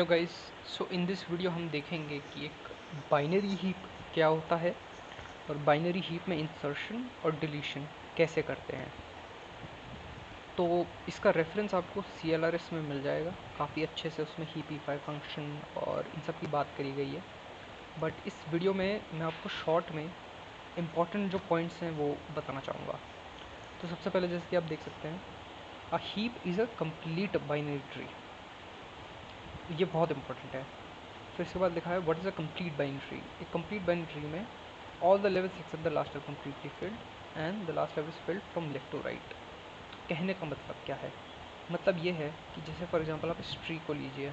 Hello guys. So in this video हम देखेंगे कि एक बाइनरी हीप क्या होता है और बाइनरी हीप में इंसर्शन और डिलीशन कैसे करते हैं। तो इसका रेफरेंस आपको CLRS में मिल जाएगा, काफ़ी अच्छे से उसमें हीपीफाई फंक्शन और इन सब की बात करी गई है। बट इस वीडियो में मैं आपको शॉर्ट में इम्पॉर्टेंट जो पॉइंट्स हैं वो बताना चाहूँगा। तो सबसे पहले जैसे कि आप देख सकते हैं, a heap is a complete binary tree. ये बहुत इंपॉर्टेंट है। फिर इसके बाद लिखा है what is a complete binary tree. एक कंप्लीट बाइनरी ट्री में all the levels except the last are completely filled and the last level is filled from left to right. कहने का मतलब क्या है? मतलब ये है कि जैसे फॉर एग्जांपल आप इस ट्री को लीजिए,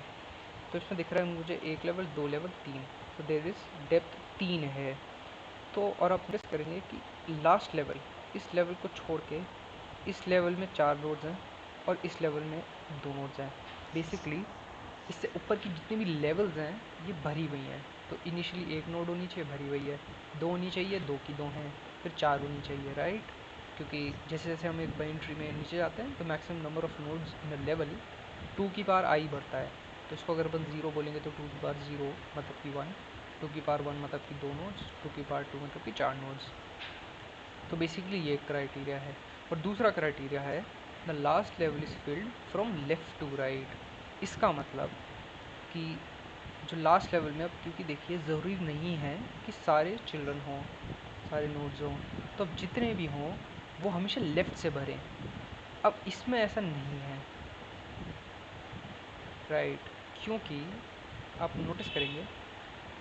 तो इसमें दिख रहा है मुझे एक लेवल, दो लेवल, तीन। तो देयर इज डेप्थ तीन है। तो और आप नोटिस करेंगे कि लास्ट लेवल, इस लेवल को छोड़ के इस लेवल में चार नोड्स हैं और इस लेवल में दो नोड्स हैं। बेसिकली इससे ऊपर की जितनी भी लेवल्स हैं ये भरी हुई हैं। तो इनिशियली एक नोड होनी चाहिए, भरी हुई है, दो होनी चाहिए, दो की दो हैं, फिर चार होनी चाहिए, राइट। क्योंकि जैसे जैसे हम एक बाइनरी ट्री में नीचे जाते हैं तो maximum number of nodes in a level two की पावर आई बढ़ता है। तो इसको अगर अपन ज़ीरो बोलेंगे तो टू की पावर ज़ीरो मतलब कि वन, टू की पावर वन मतलब कि दो नोड्स, टू की पावर टू मतलब कि चार नोड्स। तो बेसिकली ये एक क्राइटेरिया है। और दूसरा क्राइटेरिया है the last level is filled from left to right. इसका मतलब कि जो लास्ट लेवल में, अब क्योंकि देखिए ज़रूरी नहीं है कि सारे चिल्ड्रन हों, सारे नोड्स हों, तो अब जितने भी हों वो हमेशा लेफ़्ट से भरें। अब इसमें ऐसा नहीं है, राइट। क्योंकि आप नोटिस करेंगे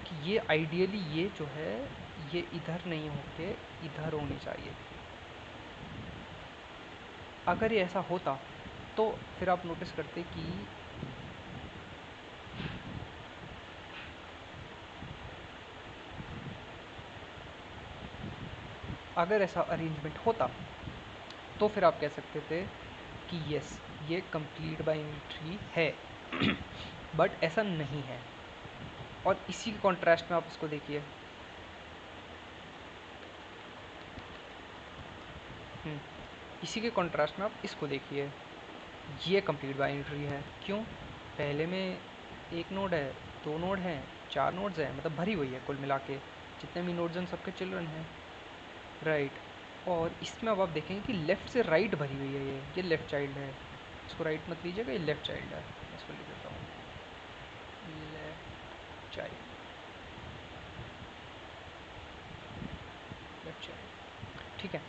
कि ये आइडियली ये जो है ये इधर नहीं होके इधर होनी चाहिए। अगर ये ऐसा होता तो फिर आप नोटिस करते कि अगर ऐसा अरेंजमेंट होता तो फिर आप कह सकते थे कि यस ये कंप्लीट बाइनरी ट्री है। बट ऐसा नहीं है। और इसी के कॉन्ट्रास्ट में आप इसको देखिए। इसी के कॉन्ट्रास्ट में आप इसको देखिए, ये कंप्लीट बाइनरी ट्री है। क्यों? पहले में एक नोड है, दो नोड हैं, चार नोड्स हैं, मतलब भरी हुई है कुल मिला के। जितने भी नोड्स हैं सबके चिल्ड्रन हैं, राइट। और इसमें अब आप देखेंगे कि लेफ़्ट से राइट भरी हुई है। ये लेफ़्ट चाइल्ड है, इसको राइट मत लीजिएगा, ये लेफ़्ट चाइल्ड है। मैं इसको लिख देता हूँ लेफ़्ट चाइल्ड, लेफ़्ट चाइल्ड, ठीक है।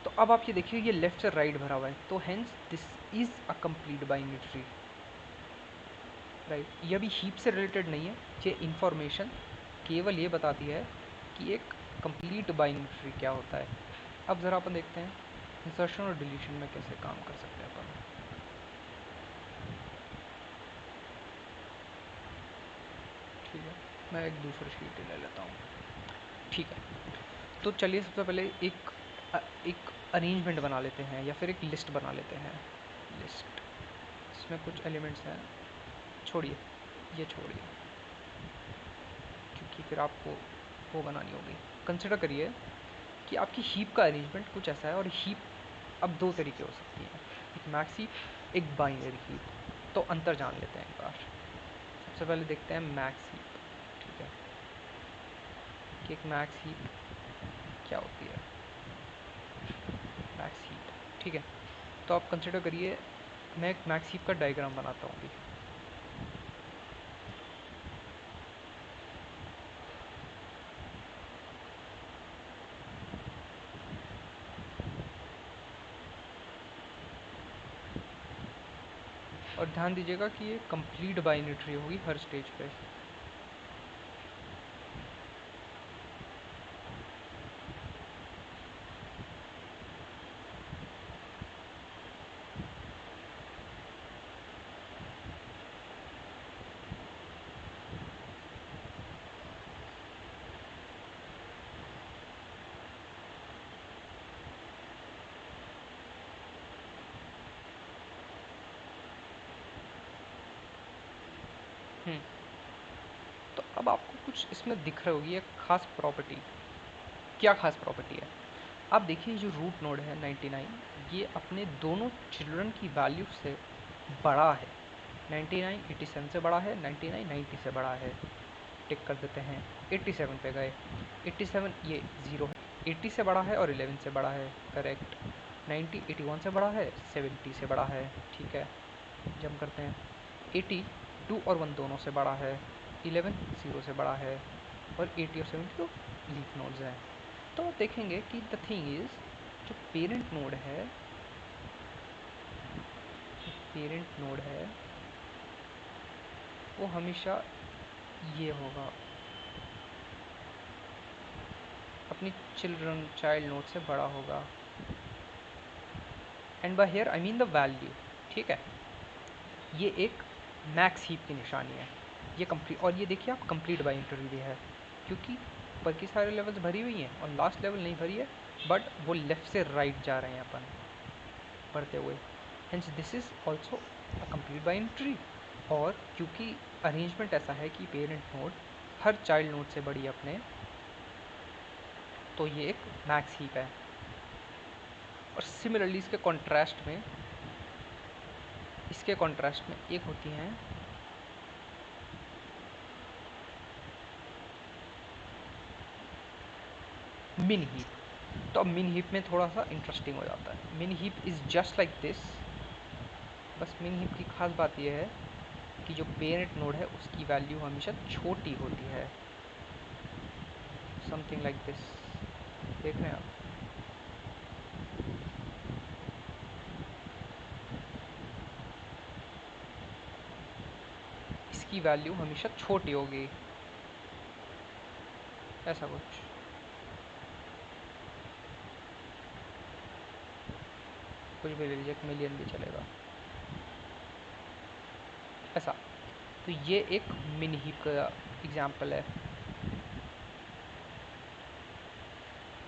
तो अब आप ये देखिए ये लेफ़्ट से राइट भरा हुआ है, तो hence this is a complete binary tree, right. ये अभी हीप से रिलेटेड नहीं है, ये इंफॉर्मेशन केवल ये बताती है कि एक कंप्लीट बाइनरी ट्री क्या होता है। अब ज़रा अपन देखते हैं इंसर्शन और डिलीशन में कैसे काम कर सकते हैं अपन। ठीक है, मैं एक दूसरी शीट ले लेता हूँ। ठीक है, तो चलिए सबसे पहले एक अरेंजमेंट बना लेते हैं या फिर एक लिस्ट बना लेते हैं। लिस्ट, इसमें कुछ एलिमेंट्स हैं, छोड़िए, ये छोड़िए क्योंकि फिर आपको वो बनानी होगी। कंसिडर करिए कि आपकी हीप का अरेंजमेंट कुछ ऐसा है और हीप अब दो तरीके हो सकती हैं, एक मैक्स हीप, एक बाइनरी हीप। तो अंतर जान लेते हैं एक बार। सबसे पहले देखते हैं मैक्स हीप। ठीक है, कि एक मैक्स हीप क्या होती है। मैक्स हीप, ठीक है। तो आप कंसिडर करिए, मैं एक मैक्स हीप का डायग्राम बनाता हूँ अभी। और ध्यान दीजिएगा कि ये कंप्लीट बाइनरी ट्री होगी हर स्टेज पे। हम्म, तो अब आपको कुछ इसमें दिख रही होगी एक खास प्रॉपर्टी। क्या खास प्रॉपर्टी है? आप देखिए जो रूट नोड है 99, ये अपने दोनों चिल्ड्रन की वैल्यू से बड़ा है। 99 87 से बड़ा है, 99 90 से बड़ा है, टिक कर देते हैं। 87 पे गए, 87 ये 0 है, 80 से बड़ा है और 11 से बड़ा है, करेक्ट। 90 81 से बड़ा है, 70 से बड़ा है, ठीक है। जंप करते हैं, 80 2 और 1 दोनों से बड़ा है, 11 0 से बड़ा है, और 80 और 70 तो लीफ नोड्स हैं। तो देखेंगे कि द थिंग इज़, जो पेरेंट नोड है वो हमेशा ये होगा, अपनी चाइल्ड नोड से बड़ा होगा। And by here I mean the value, ठीक है। ये एक मैक्स हीप की निशानी है, ये कंप्लीट, और ये देखिए आप कंप्लीट बाई इंटरव्यू है, क्योंकि ऊपर की सारे लेवल्स भरी हुई हैं और लास्ट लेवल नहीं भरी है, बट वो लेफ़्ट से राइट जा रहे हैं अपन बढ़ते हुए। Hence this is also a complete by entry. और क्योंकि अरेंजमेंट ऐसा है कि parent node her child node से बड़ी अपने, तो ये एक मैक्स हीप है। और सिमिलरली इसके कॉन्ट्रास्ट में एक होती हैं मिन हीप। तो अब मिन हीप में थोड़ा सा इंटरेस्टिंग हो जाता है। मिन heap is just like this, बस मिन हीप की खास बात यह है कि जो पेरेंट नोड है उसकी वैल्यू हमेशा छोटी होती है, समथिंग लाइक दिस। देख रहे हैं आप, इसकी वैल्यू हमेशा छोटी होगी, ऐसा कुछ। कुछ भी ले लीजिए, 1 मिलियन भी चलेगा, ऐसा। तो ये एक मिनी हीप का एग्जांपल है,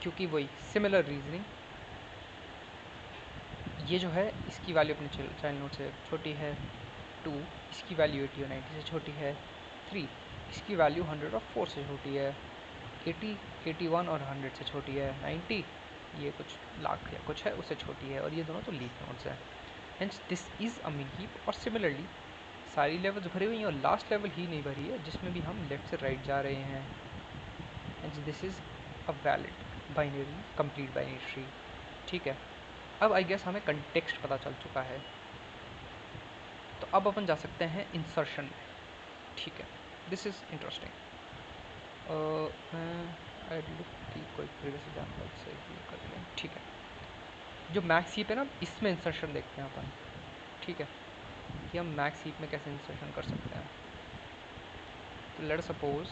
क्योंकि वही सिमिलर रीजनिंग, ये जो है इसकी वैल्यू अपने चाइल्ड नोड से छोटी है, 2 इसकी वैल्यू 80 और 90 से छोटी है, 3 इसकी वैल्यू 100 और 4 से छोटी है, 80 81 और 100 से छोटी है, 90 ये कुछ लाख या कुछ है उससे छोटी है, और ये दोनों तो लीफ नोड्स हैं। हेंस दिस इज़ अ मिन हीप। और सिमिलरली सारी लेवल्स भरी हुई हैं और लास्ट लेवल ही नहीं भरी है जिसमें भी हम लेफ्ट से राइट जा रहे हैं। Hence this is a valid binary complete binary tree, ठीक है। अब आई गेस हमें कंटेक्स्ट पता चल चुका है, तो अब अपन जा सकते हैं इंसर्शन में, ठीक है। This is interesting. मैं लुक की कोई प्रीवियस एग्जाम्पल से ये कर लें, ठीक है। जो मैक्स हीप है ना, इसमें इंसर्शन देखते हैं अपन, ठीक है, कि हम मैक्स हीप में कैसे इंसर्शन कर सकते हैं। तो लेट सपोज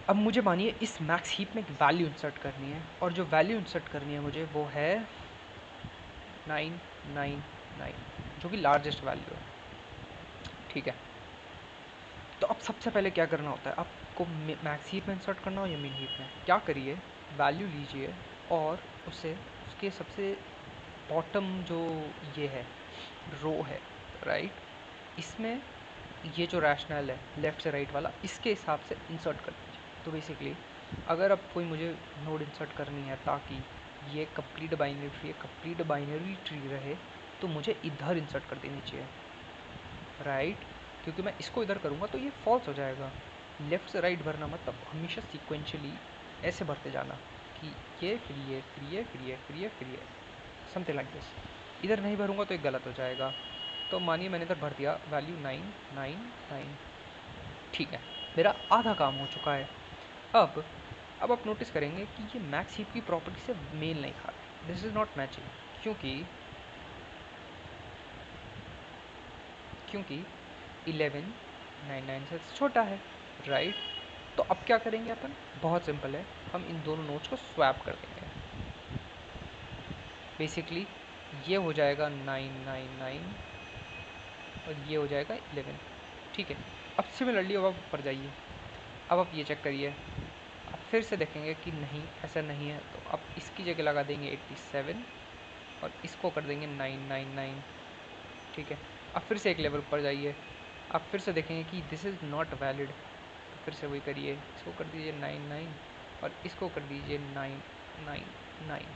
अब मुझे मानिए इस मैक्स हीप में एक वैल्यू इंसर्ट करनी है, और जो वैल्यू इंसर्ट करनी है मुझे वो है 999, जो कि लार्जेस्ट वैल्यू है, ठीक है। तो अब सबसे पहले क्या करना होता है, आपको मैक्स हीप में इंसर्ट करना हो या मिन हीप में, क्या करिए, वैल्यू लीजिए और उसे उसके सबसे बॉटम जो ये है रो है, राइट, इसमें ये जो रैशनल है लेफ़्ट से राइट वाला, इसके हिसाब से इंसर्ट कर दीजिए। तो बेसिकली अगर अब कोई मुझे नोड इंसर्ट करनी है ताकि ये कंप्लीट बाइनरी ट्री रहे, तो मुझे इधर इंसर्ट कर देनी चाहिए, राइट, क्योंकि मैं इसको इधर करूँगा तो ये फॉल्स हो जाएगा। लेफ़्ट से राइट भरना मतलब हमेशा सीक्वेंशली ऐसे भरते जाना कि ये फिर ये फिर ये फिर ये फिर ये फिर ये, समथिंग लाइक दिस। इधर नहीं भरूँगा तो ये गलत हो जाएगा। तो मानिए मैंने इधर भर दिया वैल्यू 999, ठीक है, मेरा आधा काम हो चुका है। अब आप नोटिस करेंगे कि ये मैक्स हीप की प्रॉपर्टी से मेल नहीं खा रहा, दिस इज़ नॉट मैचिंग, क्योंकि 11 99 से छोटा है, राइट। तो अब क्या करेंगे अपन, बहुत सिंपल है, हम इन दोनों नोट्स को स्वैप कर देंगे। बेसिकली ये हो जाएगा 999 और ये हो जाएगा 11, ठीक है। अब सिमिलरली अब आप ऊपर जाइए, अब आप ये चेक करिए, अब फिर से देखेंगे कि नहीं ऐसा नहीं है, तो अब इसकी जगह लगा देंगे 87 और इसको कर देंगे 999, ठीक है। अब फिर से एक लेवल ऊपर जाइए, आप फिर से देखेंगे कि दिस इज़ नॉट वैलिड, तो फिर से वही करिए, इसको कर दीजिए 99 और इसको कर दीजिए 999,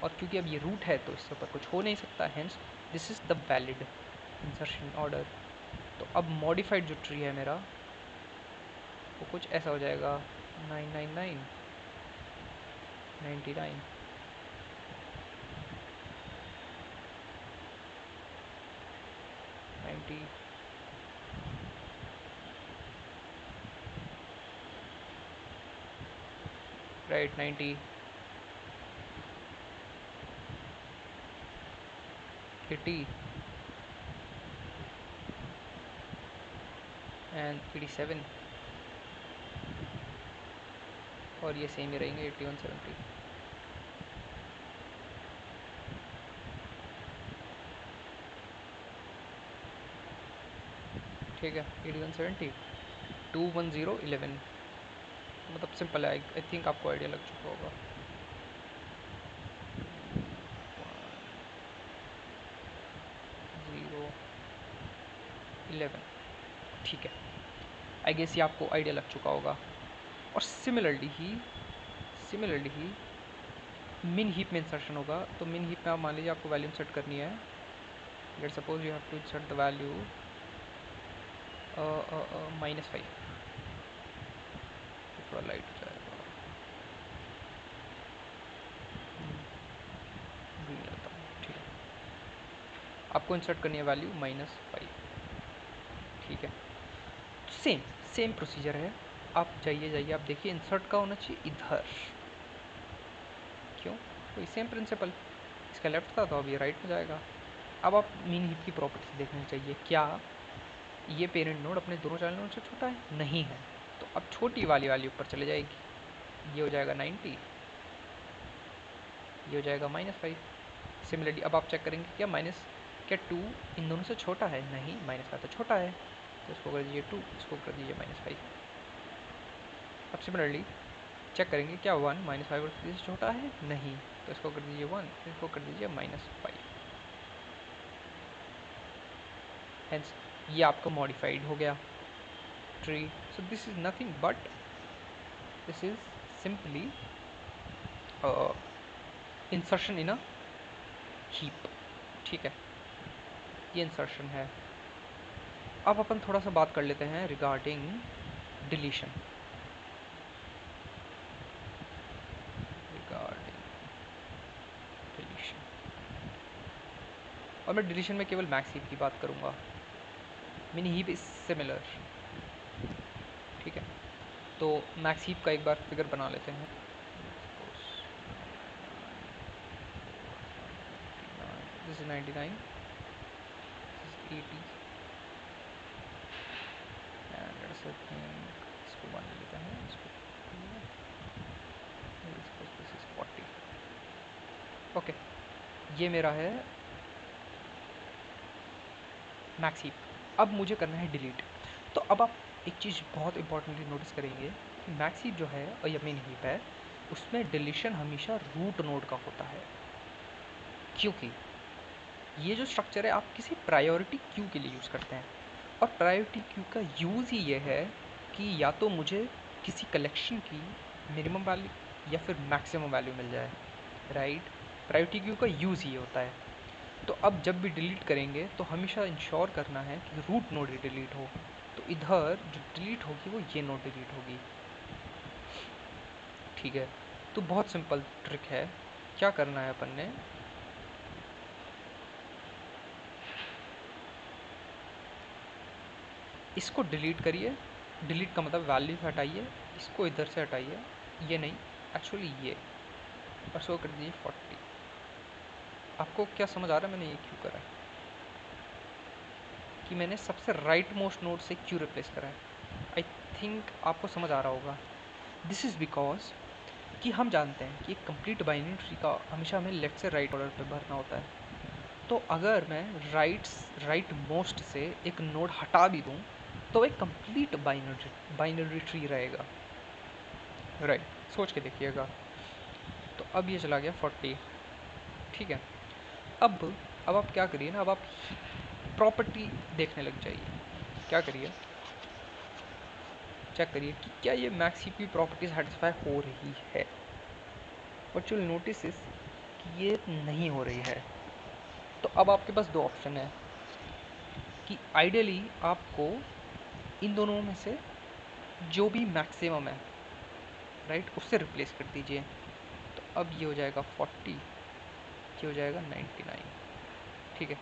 और क्योंकि अब ये रूट है तो इसके ऊपर कुछ हो नहीं सकता, hence this is the valid insertion order. तो अब मॉडिफाइड जो ट्री है मेरा वो कुछ ऐसा हो जाएगा 999 99 90 राइट 90 80 एंड 87 और ये सेम ही रहेंगे 81 70। ठीक है 81 70 210 11, मतलब सिंपल है। आई थिंक आपको आइडिया लग चुका होगा। 0 11, ठीक है। आई गेस ये आपको आइडिया लग चुका होगा। और सिमिलरली ही मिन हीप में इंसर्शन होगा। तो मिन हीप में आप मान लीजिए आपको वैल्यूम सेट करनी है। Let suppose you have to insert the value -5। थोड़ा लाइट हो जाएगा, ग्रीन लेता हूँ, ठीक है। आपको इंसर्ट करनी है वैल्यू -5, ठीक है। सेम सेम प्रोसीजर है। आप जाइए आप देखिए इंसर्ट का होना चाहिए इधर, क्यों? वही सेम प्रिंसिपल, इसका लेफ्ट था तो अब ये राइट में जाएगा। अब आप मीन हीप की प्रॉपर्टीज देखनी चाहिए, क्या ये पेरेंट नोड अपने दोनों चाइल्ड नोड से छोटा है? नहीं है। तो अब छोटी वाली वैल्यू ऊपर चले जाएगी, ये हो जाएगा 90, ये हो जाएगा -5। सिमिलरली अब आप चेक करेंगे क्या 2 इन दोनों से छोटा है? नहीं, -5 तो छोटा है, तो इसको कर दीजिए 2, इसको कर दीजिए -5। अब सिमिलरली चेक करेंगे क्या 1 -5 और 3 से छोटा है? नहीं, तो इसको कर दीजिए 1, इसको कर दीजिए -5। हेंस ये आपका मॉडिफाइड हो गया tree. So this is nothing but this is simply insertion in a heap, ठीक है। ये इंसर्शन है। अब अपन थोड़ा सा बात कर लेते हैं रिगार्डिंग डिलीशन। और मैं डिलीशन में केवल मैक्स हीप की बात करूंगा। मिनी हीप इज सिमिलर, ठीक है। तो मैक्स हीप का एक बार फिगर बना लेते हैं। This is 99, this is 80 and let's think इसको 1 ले लेते हैं, इसको दिस इज 40। ओके, ये मेरा है मैक्स हीप। अब मुझे करना है डिलीट। तो अब आप एक चीज़ बहुत इंपॉर्टेंटली नोटिस करेंगे कि मैक्स हीप जो है और या मेन हीप है उसमें डिलीशन हमेशा रूट नोड का होता है, क्योंकि ये जो स्ट्रक्चर है आप किसी प्रायोरिटी क्यू के लिए यूज़ करते हैं। और प्रायोरिटी क्यू का यूज़ ही ये है कि या तो मुझे किसी कलेक्शन की मिनिमम वैल्यू या फिर मैक्सिमम वैल्यू मिल जाए, राइट। प्रायोरिटी क्यू का यूज़ ही होता है। तो अब जब भी डिलीट करेंगे तो हमेशा इंश्योर करना है कि रूट नोड ही डिलीट हो। तो इधर जो डिलीट होगी वो ये नोड डिलीट होगी, ठीक है। तो बहुत सिंपल ट्रिक है। क्या करना है अपन ने, इसको डिलीट करिए। डिलीट का मतलब वैल्यू हटाइए, इसको इधर से हटाइए, ये नहीं एक्चुअली ये, और इसको कर दीजिए 40। आपको क्या समझ आ रहा है मैंने ये क्यों करा है? कि मैंने सबसे राइट मोस्ट नोड से क्यों रिप्लेस करा है? आई थिंक आपको समझ आ रहा होगा। दिस इज़ बिकॉज कि हम जानते हैं कि एक कंप्लीट बाइनरी ट्री का हमेशा हमें लेफ्ट से राइट ऑर्डर पे भरना होता है। तो अगर मैं राइट मोस्ट से एक नोड हटा भी दूँ तो एक कंप्लीट बाइनरी ट्री रहेगा, राइट। सोच के देखिएगा। तो अब ये चला गया 40, ठीक है। अब आप क्या करिए ना, अब आप प्रॉपर्टी देखने लग जाइए। क्या करिए, चेक करिए कि क्या ये मैक्स हीप की प्रॉपर्टी सेटिस्फाई हो रही है। What you will notice is ये नहीं हो रही है। तो अब आपके पास दो ऑप्शन है कि आइडियली आपको इन दोनों में से जो भी मैक्सिमम है, राइट, उससे रिप्लेस कर दीजिए। तो अब ये हो जाएगा 40, ये हो जाएगा 99। ठीक है,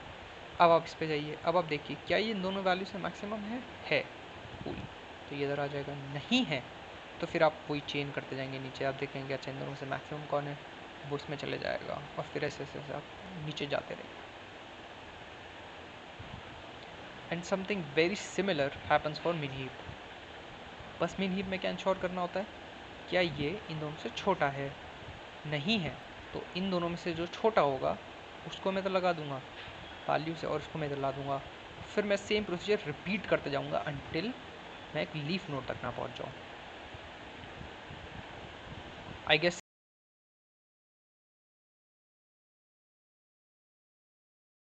अब आप इस पे जाइए। अब आप देखिए क्या ये इन दोनों वैल्यू से मैक्सिमम है कूल। तो ये इधर आ जाएगा, नहीं है तो फिर आप वही चेन करते जाएंगे नीचे। आप देखेंगे अच्छा इन दोनों से मैक्सिमम कौन है, वो इसमें चले जाएगा, और फिर ऐसे ऐसे आप नीचे जाते रहेंगे। And something very similar happens for mini heap. बस मिनी हीप में क्या इंश्योर करना होता है, क्या ये इन दोनों से छोटा है, नहीं है तो इन दोनों में से जो छोटा होगा उसको मैं तो लगा दूंगा वैल्यू से, और उसको मैं इधर ला दूंगा। फिर मैं सेम प्रोसीजर रिपीट करते जाऊंगा अनटिल मैं एक लीफ नोड तक ना पहुंच जाऊं। I guess